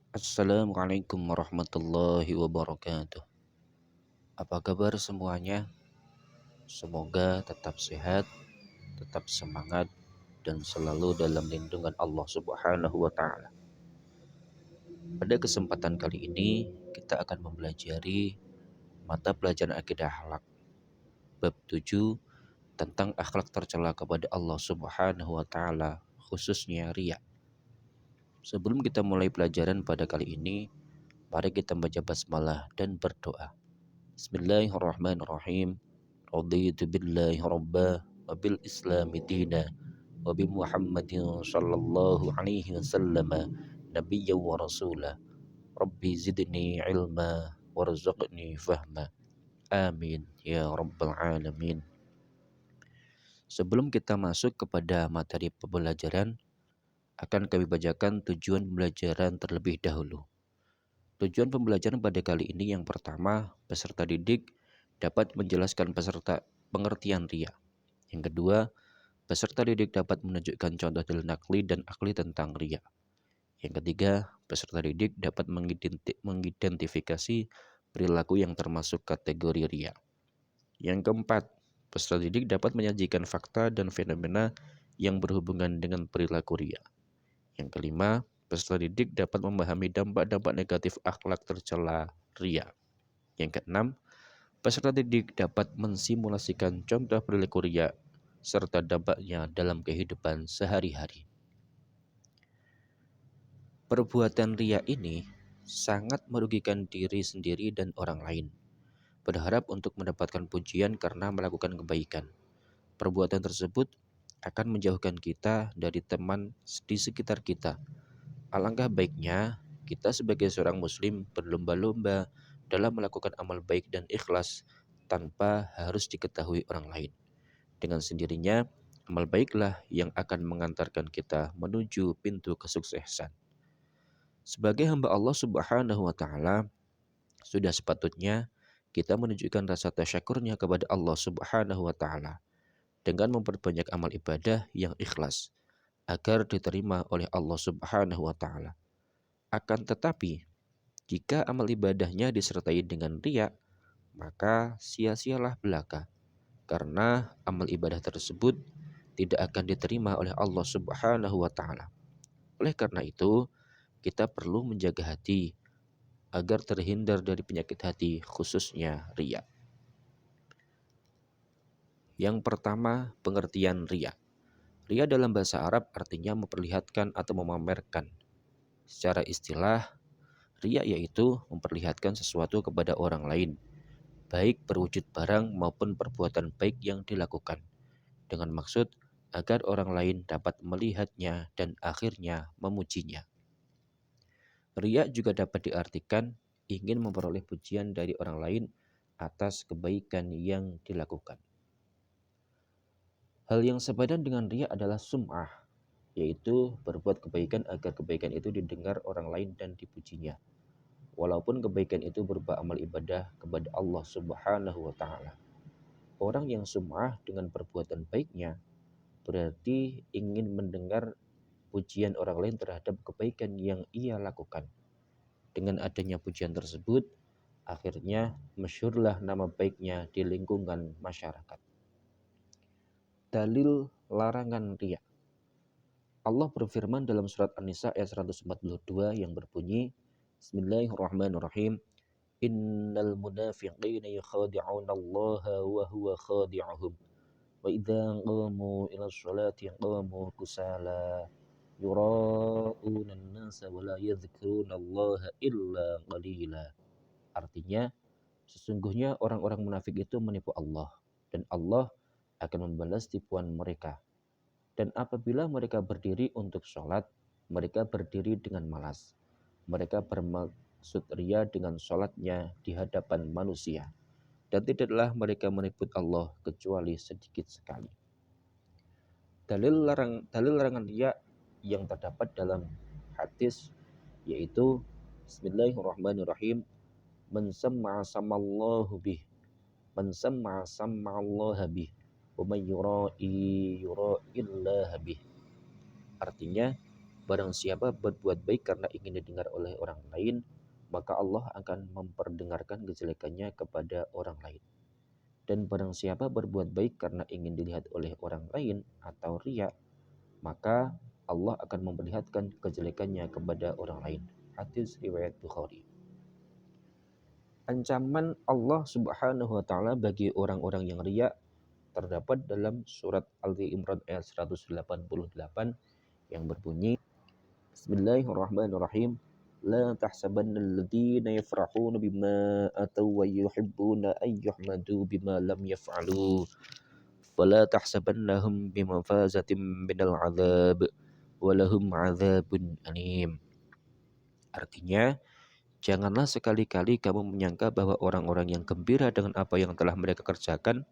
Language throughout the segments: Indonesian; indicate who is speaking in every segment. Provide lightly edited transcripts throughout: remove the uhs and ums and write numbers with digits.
Speaker 1: Assalamualaikum warahmatullahi wabarakatuh. Apa kabar semuanya? Semoga tetap sehat, tetap semangat, dan selalu dalam lindungan Allah Subhanahu wa Ta'ala. Pada kesempatan kali ini, kita akan mempelajari mata pelajaran akidah akhlak, bab 7 tentang akhlak tercela kepada Allah Subhanahu wa Ta'ala, khususnya riya. Sebelum kita mulai pelajaran pada kali ini, mari kita membaca basmalah dan berdoa. Bismillahirrahmanirrahim. Raditu billahi rabba wa bil islami dina wa bi Muhammadin sallallahu alaihi wasallam nabiyya wa rasula. Rabbi zidni ilma warzuqni fahma. Amin ya rabbal alamin. Sebelum kita masuk kepada materi pembelajaran, akan kami bacakan tujuan pembelajaran terlebih dahulu. Tujuan pembelajaran pada kali ini yang pertama, peserta didik dapat menjelaskan peserta pengertian riya. Yang kedua, peserta didik dapat menunjukkan contoh dalil nakli dan akli tentang riya. Yang ketiga, peserta didik dapat mengidentifikasi perilaku yang termasuk kategori riya. Yang keempat, peserta didik dapat menyajikan fakta dan fenomena yang berhubungan dengan perilaku riya. Yang kelima, peserta didik dapat memahami dampak-dampak negatif akhlak tercela riya. Yang keenam, peserta didik dapat mensimulasikan contoh perilaku riya serta dampaknya dalam kehidupan sehari-hari. Perbuatan riya ini sangat merugikan diri sendiri dan orang lain, berharap untuk mendapatkan pujian karena melakukan kebaikan. Perbuatan tersebut akan menjauhkan kita dari teman di sekitar kita. Alangkah baiknya kita sebagai seorang muslim berlomba-lomba dalam melakukan amal baik dan ikhlas tanpa harus diketahui orang lain. Dengan sendirinya, amal baiklah yang akan mengantarkan kita menuju pintu kesuksesan. Sebagai hamba Allah Subhanahu wa Ta'ala, sudah sepatutnya kita menunjukkan rasa tasyakurnya kepada Allah Subhanahu wa Ta'ala dengan memperbanyak amal ibadah yang ikhlas agar diterima oleh Allah Subhanahu wa Ta'ala. Akan tetapi, jika amal ibadahnya disertai dengan riya, maka sia-sialah belaka, karena amal ibadah tersebut tidak akan diterima oleh Allah Subhanahu wa Ta'ala. Oleh karena itu, kita perlu menjaga hati agar terhindar dari penyakit hati, khususnya riya. Yang pertama, pengertian riya. Riya dalam bahasa Arab artinya memperlihatkan atau memamerkan. Secara istilah, riya yaitu memperlihatkan sesuatu kepada orang lain, baik berwujud barang maupun perbuatan baik yang dilakukan, dengan maksud agar orang lain dapat melihatnya dan akhirnya memujinya. Riya juga dapat diartikan ingin memperoleh pujian dari orang lain atas kebaikan yang dilakukan. Hal yang sepadan dengan riya adalah sum'ah, yaitu berbuat kebaikan agar kebaikan itu didengar orang lain dan dipujinya. Walaupun kebaikan itu berupa amal ibadah kepada Allah Subhanahu wa Ta'ala. Orang yang sum'ah dengan perbuatan baiknya berarti ingin mendengar pujian orang lain terhadap kebaikan yang ia lakukan. Dengan adanya pujian tersebut, akhirnya masyhurlah nama baiknya di lingkungan masyarakat. Dalil larangan riya. Allah berfirman dalam surat An-Nisa ayat 142 yang berbunyi, Bismillahirrahmanirrahim. Innal munafiqina yukhadi'una Allah wa huwa khadi'uhum. Wa idza qamu ila sholati qamu kusala yura'una an-nasa wa la yadhkuruna Allah illa qalila. Artinya, sesungguhnya orang-orang munafik itu menipu Allah dan Allah akan membalas tipuan mereka. Dan apabila mereka berdiri untuk sholat, mereka berdiri dengan malas. Mereka bermaksud ria dengan sholatnya di hadapan manusia. Dan tidaklah mereka menipu Allah kecuali sedikit sekali. Dalil larangan riya yang terdapat dalam hadis yaitu Bismillahirrahmanirrahim. Man sam'a samallahu bih, man sam'a sam'allaha bih, wa man yura'i yura'illaha bih. Artinya, Barang siapa berbuat baik karena ingin didengar oleh orang lain, maka Allah akan memperdengarkan kejelekannya kepada orang lain. Dan barang siapa berbuat baik karena ingin dilihat oleh orang lain atau riya, maka Allah akan memperlihatkan kejelekannya kepada orang lain. Hadis riwayat Bukhari. Ancaman Allah Subhanahu wa taala bagi orang-orang yang riya terdapat dalam surat Ali Imran ayat 188 yang berbunyi, Bismillahirrahmanirrahim. La tahsabanna alladhina yafrahuna bima ataw wa yuhibbuna an yuhmadu bima lam yaf'alu. Fala tahsabannahum bimafazatin minal azab walahum azabun alim. Artinya, janganlah sekali-kali kamu menyangka bahwa orang-orang yang gembira dengan apa yang telah mereka kerjakan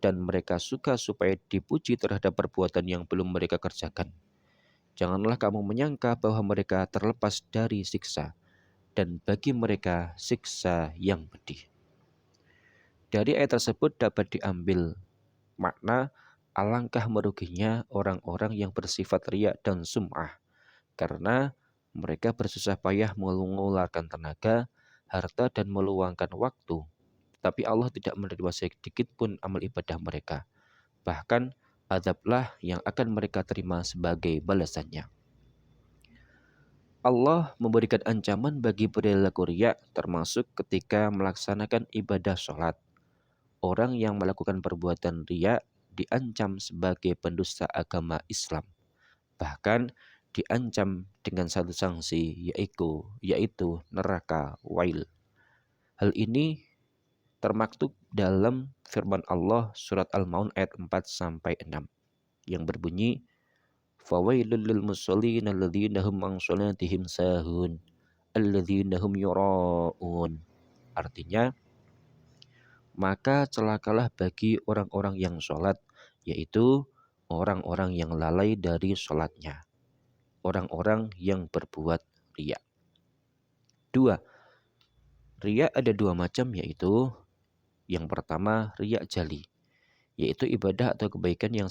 Speaker 1: dan mereka suka supaya dipuji terhadap perbuatan yang belum mereka kerjakan. Janganlah kamu menyangka bahwa mereka terlepas dari siksa, dan bagi mereka siksa yang pedih. Dari ayat tersebut dapat diambil makna alangkah meruginya orang-orang yang bersifat riya dan sum'ah, karena mereka bersusah payah mengeluarkan tenaga, harta, dan meluangkan waktu, tapi Allah tidak menerima sedikit pun amal ibadah mereka. Bahkan azablah yang akan mereka terima sebagai balasannya. Allah memberikan ancaman bagi perilaku riya termasuk ketika melaksanakan ibadah sholat. Orang yang melakukan perbuatan riya diancam sebagai pendusta agama Islam. Bahkan diancam dengan satu sanksi yaitu neraka wail. Hal ini termaktub dalam firman Allah surat Al-Maun ayat 4 sampai 6 yang berbunyi, Fawailul lil musallin alladzina hum an shalatihim sahun alladzina hum yura'un. Artinya, maka celakalah bagi orang-orang yang sholat, yaitu orang-orang yang lalai dari sholatnya, orang-orang yang berbuat riya. 2. Riya ada dua macam, yaitu yang pertama riya jali, yaitu ibadah atau kebaikan yang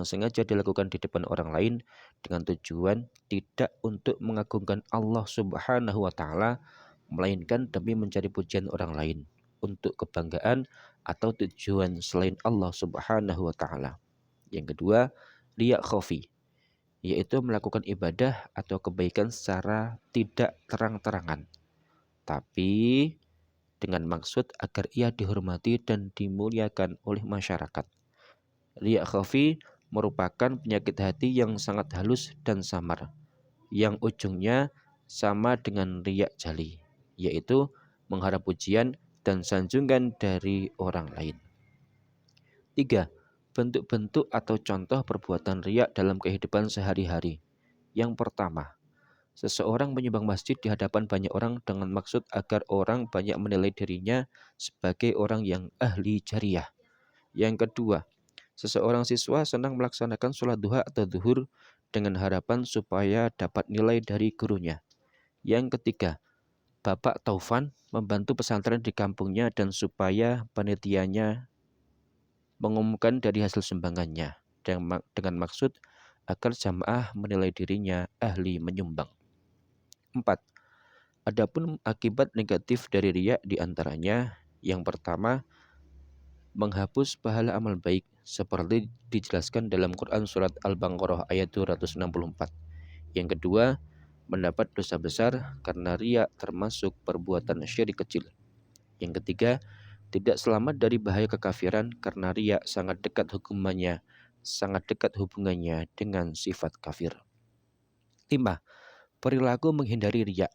Speaker 1: sengaja dilakukan di depan orang lain dengan tujuan tidak untuk mengagungkan Allah Subhanahu wa taala, melainkan demi mencari pujian orang lain untuk kebanggaan atau tujuan selain Allah Subhanahu wa taala. Yang kedua, riya khafi, yaitu melakukan ibadah atau kebaikan secara tidak terang-terangan, tapi dengan maksud agar ia dihormati dan dimuliakan oleh masyarakat. Riya khafi merupakan penyakit hati yang sangat halus dan samar, yang ujungnya sama dengan riya jali, yaitu mengharap pujian dan sanjungan dari orang lain. 3. Bentuk-bentuk atau contoh perbuatan riya dalam kehidupan sehari-hari. Yang pertama, seseorang menyumbang masjid di hadapan banyak orang dengan maksud agar orang banyak menilai dirinya sebagai orang yang ahli jariah. Yang kedua, seseorang siswa senang melaksanakan sholat duha atau zuhur dengan harapan supaya dapat nilai dari gurunya. Yang ketiga, Bapak Taufan membantu pesantren di kampungnya dan supaya panitianya mengumumkan dari hasil sumbangannya dengan maksud agar jamaah menilai dirinya ahli menyumbang. 4. Adapun akibat negatif dari riya diantaranya, yang pertama, menghapus pahala amal baik seperti dijelaskan dalam Quran surat Al-Baqarah ayat 264. Yang kedua, mendapat dosa besar karena riya termasuk perbuatan syirik kecil. Yang ketiga, tidak selamat dari bahaya kekafiran karena riya sangat dekat hubungannya dengan sifat kafir. 5. Perilaku menghindari riya.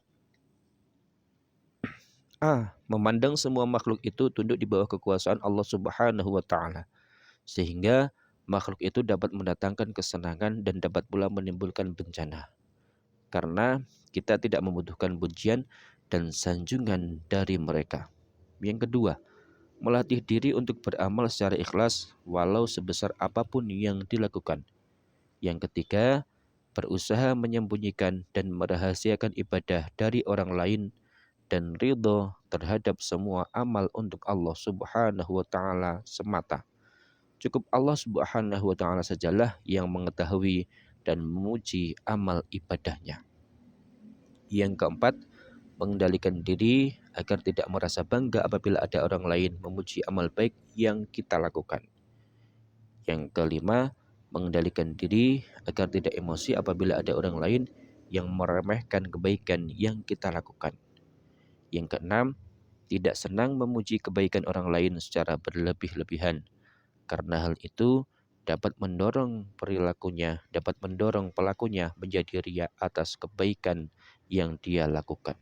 Speaker 1: A. Memandang semua makhluk itu tunduk di bawah kekuasaan Allah Subhanahu wa taala, sehingga makhluk itu dapat mendatangkan kesenangan dan dapat pula menimbulkan bencana, karena kita tidak membutuhkan pujian dan sanjungan dari mereka. Yang kedua, melatih diri untuk beramal secara ikhlas walau sebesar apapun yang dilakukan. Yang ketiga, berusaha menyembunyikan dan merahasiakan ibadah dari orang lain dan ridho terhadap semua amal untuk Allah Subhanahu wa taala semata. Cukup Allah Subhanahu wa taala sajalah yang mengetahui dan memuji amal ibadahnya. Yang keempat, mengendalikan diri agar tidak merasa bangga apabila ada orang lain memuji amal baik yang kita lakukan. Yang kelima, mengendalikan diri agar tidak emosi apabila ada orang lain yang meremehkan kebaikan yang kita lakukan. Yang keenam, tidak senang memuji kebaikan orang lain secara berlebih-lebihan, karena hal itu dapat mendorong pelakunya menjadi ria atas kebaikan yang dia lakukan.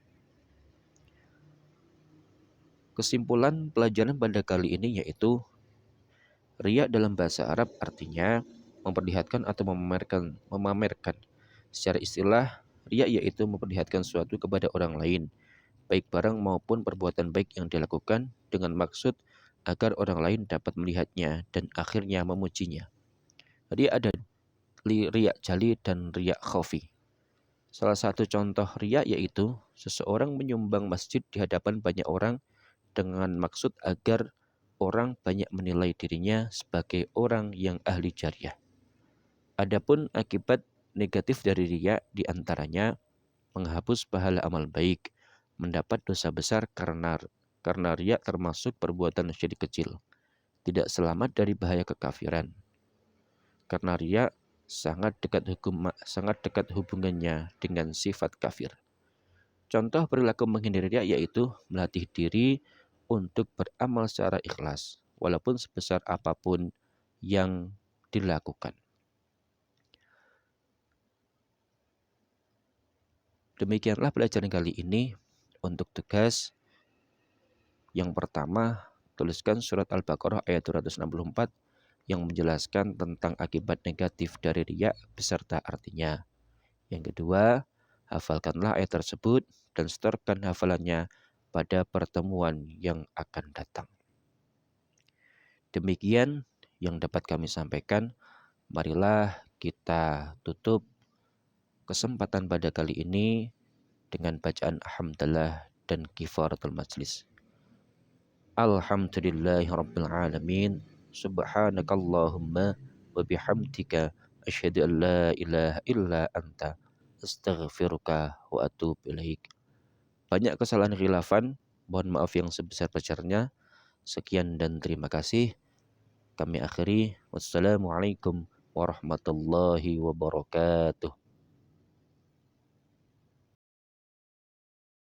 Speaker 1: Kesimpulan pelajaran pada kali ini yaitu ria dalam bahasa Arab artinya memperlihatkan atau memamerkan. Secara istilah, ria yaitu memperlihatkan sesuatu kepada orang lain, baik barang maupun perbuatan baik yang dilakukan dengan maksud agar orang lain dapat melihatnya dan akhirnya memujinya. Ria ada ria jali dan ria khafi. Salah satu contoh ria yaitu seseorang menyumbang masjid di hadapan banyak orang dengan maksud agar orang banyak menilai dirinya sebagai orang yang ahli jariah. Adapun akibat negatif dari ria diantaranya menghapus pahala amal baik, mendapat dosa besar karena ria termasuk perbuatan syirik kecil, tidak selamat dari bahaya kekafiran. Karena ria sangat dekat hubungannya dengan sifat kafir. Contoh perilaku menghindari ria yaitu melatih diri untuk beramal secara ikhlas, walaupun sebesar apapun yang dilakukan. Demikianlah pelajaran kali ini. Untuk tugas yang pertama, tuliskan surat Al-Baqarah ayat 264 yang menjelaskan tentang akibat negatif dari riya beserta artinya. Yang kedua, hafalkanlah ayat tersebut dan setorkan hafalannya pada pertemuan yang akan datang. Demikian yang dapat kami sampaikan. Marilah kita tutup kesempatan pada kali ini dengan bacaan alhamdulillah dan kifaratul majlis. Alhamdulillahirabbil alamin. Subhanakallahumma wa bihamdika asyhadu an la ilaha illa anta astaghfiruka wa atubu ilaik. Banyak kesalahan khilafan, mohon maaf yang sebesar-besarnya. Sekian dan terima kasih. Kami akhiri. Wassalamualaikum warahmatullahi wabarakatuh.